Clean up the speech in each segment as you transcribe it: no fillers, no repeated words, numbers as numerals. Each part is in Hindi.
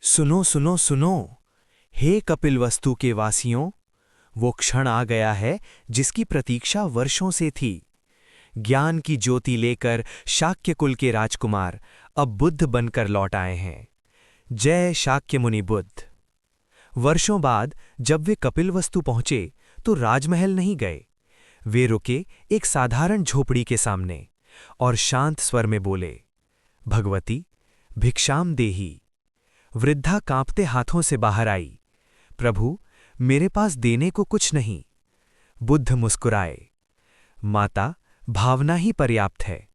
सुनो सुनो सुनो, हे कपिलवस्तु के वासियों, वो क्षण आ गया है जिसकी प्रतीक्षा वर्षों से थी। ज्ञान की ज्योति लेकर शाक्य कुल के राजकुमार अब बुद्ध बनकर लौट आए हैं। जय शाक्य मुनि बुद्ध। वर्षों बाद जब वे कपिलवस्तु पहुंचे तो राजमहल नहीं गए। वे रुके एक साधारण झोपड़ी के सामने और शांत स्वर में बोले, भगवती भिक्षाम देही। वृद्धा कांपते हाथों से बाहर आई, प्रभु मेरे पास देने को कुछ नहीं। बुद्ध मुस्कुराए, माता भावना ही पर्याप्त है।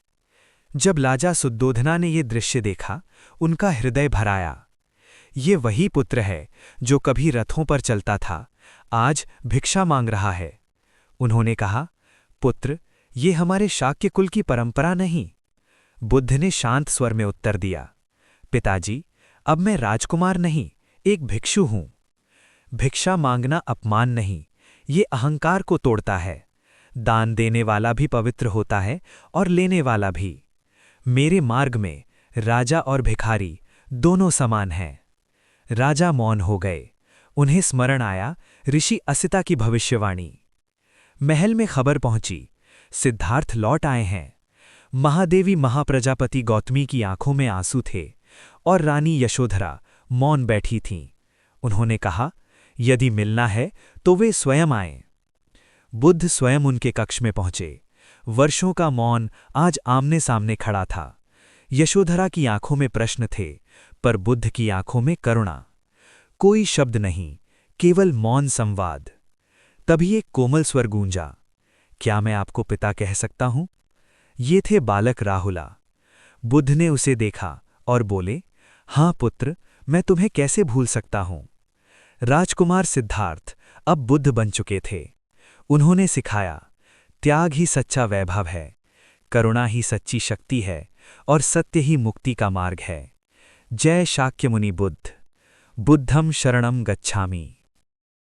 जब लाजा सुद्धोधना ने ये दृश्य देखा, उनका हृदय भराया। ये वही पुत्र है जो कभी रथों पर चलता था, आज भिक्षा मांग रहा है। उन्होंने कहा, पुत्र ये हमारे शाक्य कुल की परंपरा नहीं। बुद्ध ने शांत स्वर में उत्तर दिया, पिताजी अब मैं राजकुमार नहीं, एक भिक्षु हूं। भिक्षा मांगना अपमान नहीं, ये अहंकार को तोड़ता है। दान देने वाला भी पवित्र होता है और लेने वाला भी। मेरे मार्ग में राजा और भिखारी दोनों समान हैं। राजा मौन हो गए। उन्हें स्मरण आया ऋषि असिता की भविष्यवाणी। महल में खबर पहुंची, सिद्धार्थ लौट आए हैं। महादेवी महाप्रजापति गौतमी की आंखों में आंसू थे और रानी यशोधरा मौन बैठी थीं। उन्होंने कहा, यदि मिलना है तो वे स्वयं आएं। बुद्ध स्वयं उनके कक्ष में पहुंचे। वर्षों का मौन आज आमने सामने खड़ा था। यशोधरा की आंखों में प्रश्न थे, पर बुद्ध की आंखों में करुणा। कोई शब्द नहीं, केवल मौन संवाद। तभी एक कोमल स्वर गूंजा, क्या मैं आपको पिता कह सकता हूं? ये थे बालक राहुला। बुद्ध ने उसे देखा और बोले, हाँ पुत्र, मैं तुम्हें कैसे भूल सकता हूं। राजकुमार सिद्धार्थ अब बुद्ध बन चुके थे। उन्होंने सिखाया, त्याग ही सच्चा वैभव है, करुणा ही सच्ची शक्ति है और सत्य ही मुक्ति का मार्ग है। जय शाक्य मुनि बुद्ध। बुद्धं शरणं गच्छामि।